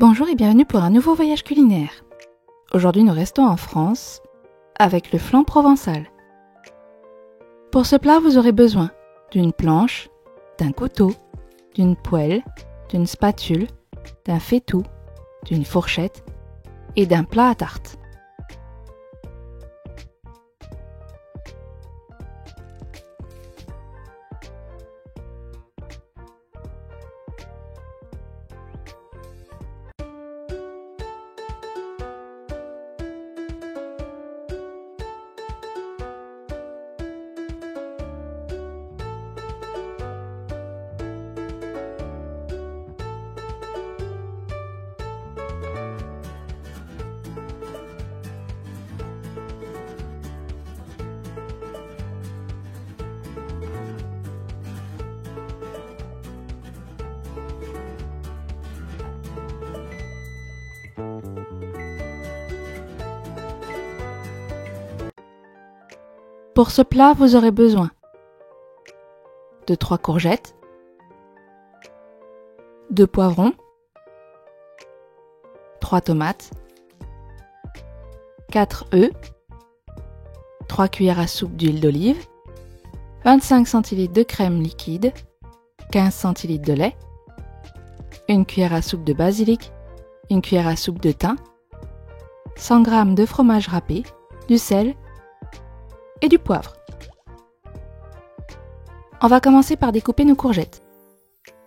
Bonjour et bienvenue pour un nouveau voyage culinaire. Aujourd'hui nous restons en France avec le flan provençal. Pour ce plat vous aurez besoin d'une planche, d'un couteau, d'une poêle, d'une spatule, d'un faitout, d'une fourchette et d'un plat à tarte. Pour ce plat, vous aurez besoin de 3 courgettes, 2 poivrons, 3 tomates, 4 œufs, 3 cuillères à soupe d'huile d'olive, 25 cl de crème liquide, 15 cl de lait, 1 cuillère à soupe de basilic, 1 cuillère à soupe de thym, 100 g de fromage râpé, du sel et du poivre. On va commencer par découper nos courgettes.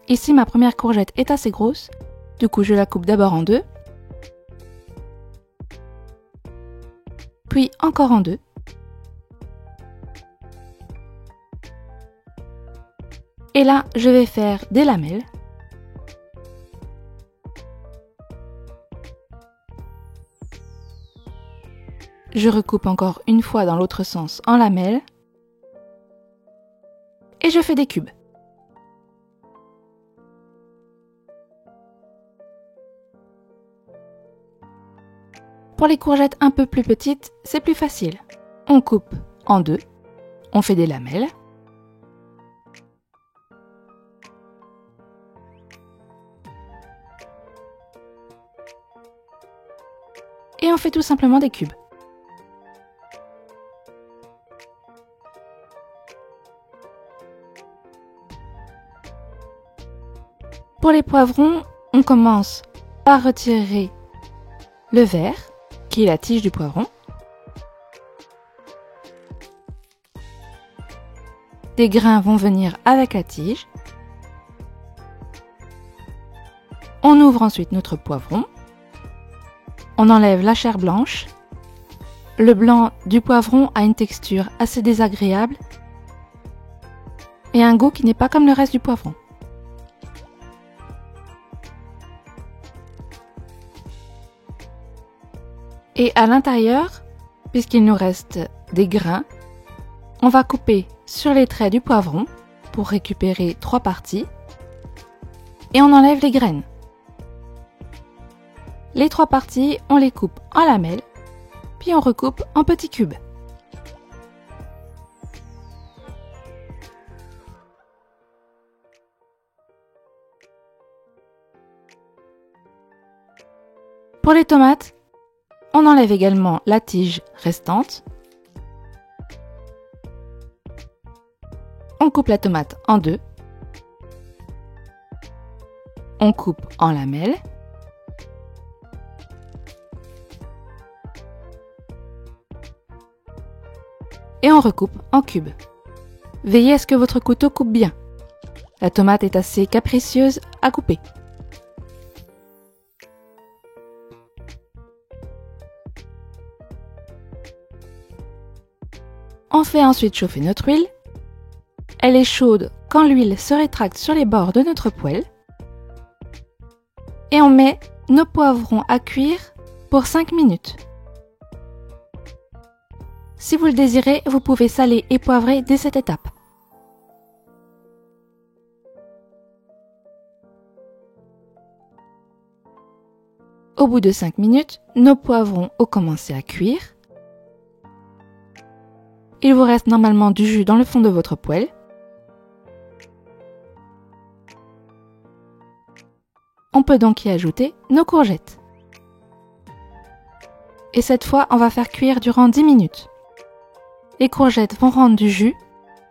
Ici, ma première courgette est assez grosse, du coup je la coupe d'abord en deux, puis encore en deux, et là je vais faire des lamelles. Je recoupe encore une fois dans l'autre sens en lamelles et je fais des cubes. Pour les courgettes un peu plus petites, c'est plus facile. On coupe en deux, on fait des lamelles. Et on fait tout simplement des cubes. Pour les poivrons, on commence par retirer le vert, qui est la tige du poivron. Des grains vont venir avec la tige. On ouvre ensuite notre poivron. On enlève la chair blanche. Le blanc du poivron a une texture assez désagréable et un goût qui n'est pas comme le reste du poivron. Et à l'intérieur, puisqu'il nous reste des grains, on va couper sur les traits du poivron pour récupérer 3 parties et on enlève les graines. Les 3 parties, on les coupe en lamelles, puis on recoupe en petits cubes. Pour les tomates, on enlève également la tige restante. On coupe la tomate en deux. On coupe en lamelles. Et on recoupe en cubes. Veillez à ce que votre couteau coupe bien. La tomate est assez capricieuse à couper. On fait ensuite chauffer notre huile. Elle est chaude quand l'huile se rétracte sur les bords de notre poêle. Et on met nos poivrons à cuire pour 5 minutes. Si vous le désirez, vous pouvez saler et poivrer dès cette étape. Au bout de 5 minutes, nos poivrons ont commencé à cuire. Il vous reste normalement du jus dans le fond de votre poêle. On peut donc y ajouter nos courgettes. Et cette fois, on va faire cuire durant 10 minutes. Les courgettes vont rendre du jus,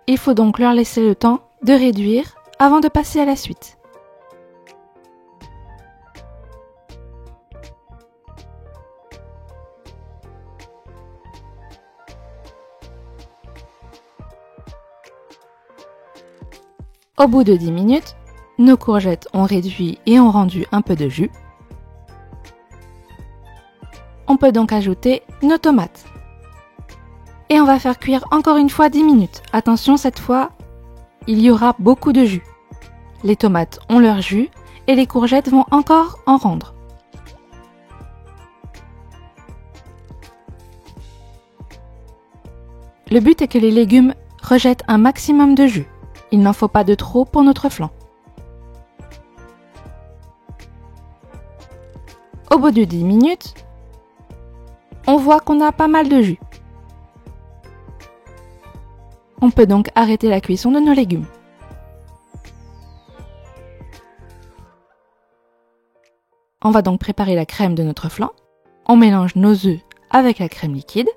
il faut donc leur laisser le temps de réduire avant de passer à la suite. Au bout de 10 minutes, nos courgettes ont réduit et ont rendu un peu de jus. On peut donc ajouter nos tomates. Et on va faire cuire encore une fois 10 minutes. Attention, cette fois, il y aura beaucoup de jus. Les tomates ont leur jus et les courgettes vont encore en rendre. Le but est que les légumes rejettent un maximum de jus. Il n'en faut pas de trop pour notre flan. Au bout de 10 minutes, on voit qu'on a pas mal de jus. On peut donc arrêter la cuisson de nos légumes. On va donc préparer la crème de notre flan. On mélange nos œufs avec la crème liquide.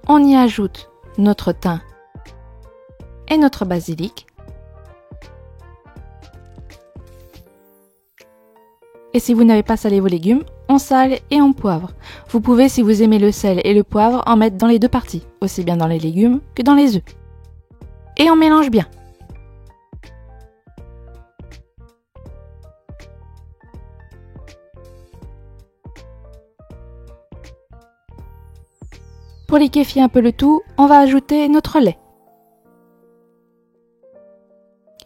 On y ajoute notre thym et notre basilic. Et si vous n'avez pas salé vos légumes, on sale et on poivre. Vous pouvez, si vous aimez le sel et le poivre, en mettre dans les deux parties, aussi bien dans les légumes que dans les œufs. Et on mélange bien. Pour liquéfier un peu le tout, on va ajouter notre lait.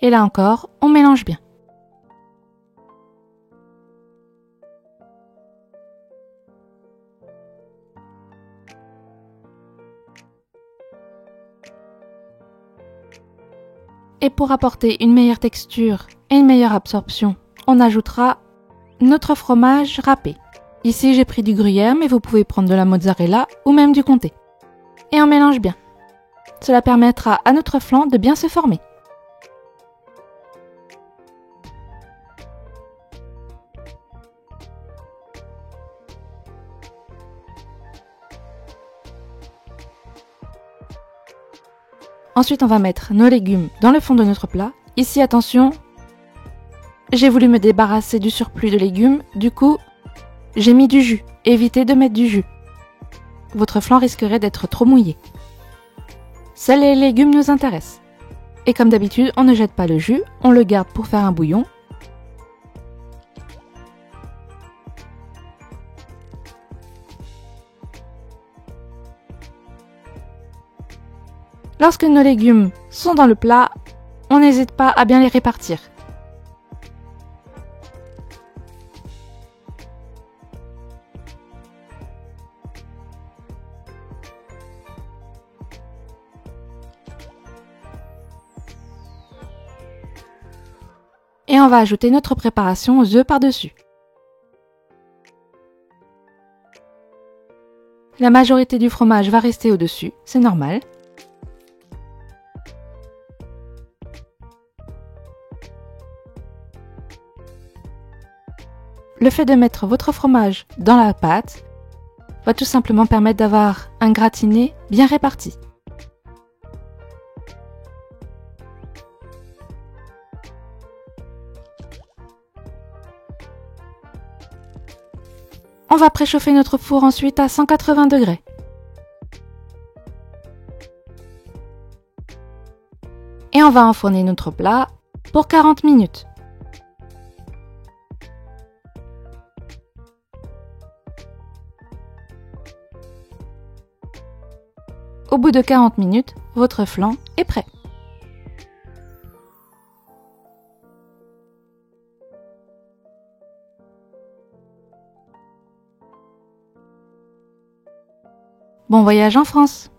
Et là encore, on mélange bien. Et pour apporter une meilleure texture et une meilleure absorption, on ajoutera notre fromage râpé. Ici, j'ai pris du gruyère, mais vous pouvez prendre de la mozzarella ou même du comté. Et on mélange bien. Cela permettra à notre flan de bien se former. Ensuite, on va mettre nos légumes dans le fond de notre plat. Ici, attention, j'ai voulu me débarrasser du surplus de légumes, du coup, j'ai mis du jus. Évitez de mettre du jus. Votre flan risquerait d'être trop mouillé. Seuls les légumes nous intéressent. Et comme d'habitude, on ne jette pas le jus, on le garde pour faire un bouillon. Lorsque nos légumes sont dans le plat, on n'hésite pas à bien les répartir. Et on va ajouter notre préparation aux œufs par-dessus. La majorité du fromage va rester au-dessus, c'est normal. Le fait de mettre votre fromage dans la pâte va tout simplement permettre d'avoir un gratiné bien réparti. On va préchauffer notre four ensuite à 180 degrés. Et on va enfourner notre plat pour 40 minutes. Au bout de 40 minutes, votre flan est prêt. Bon voyage en France!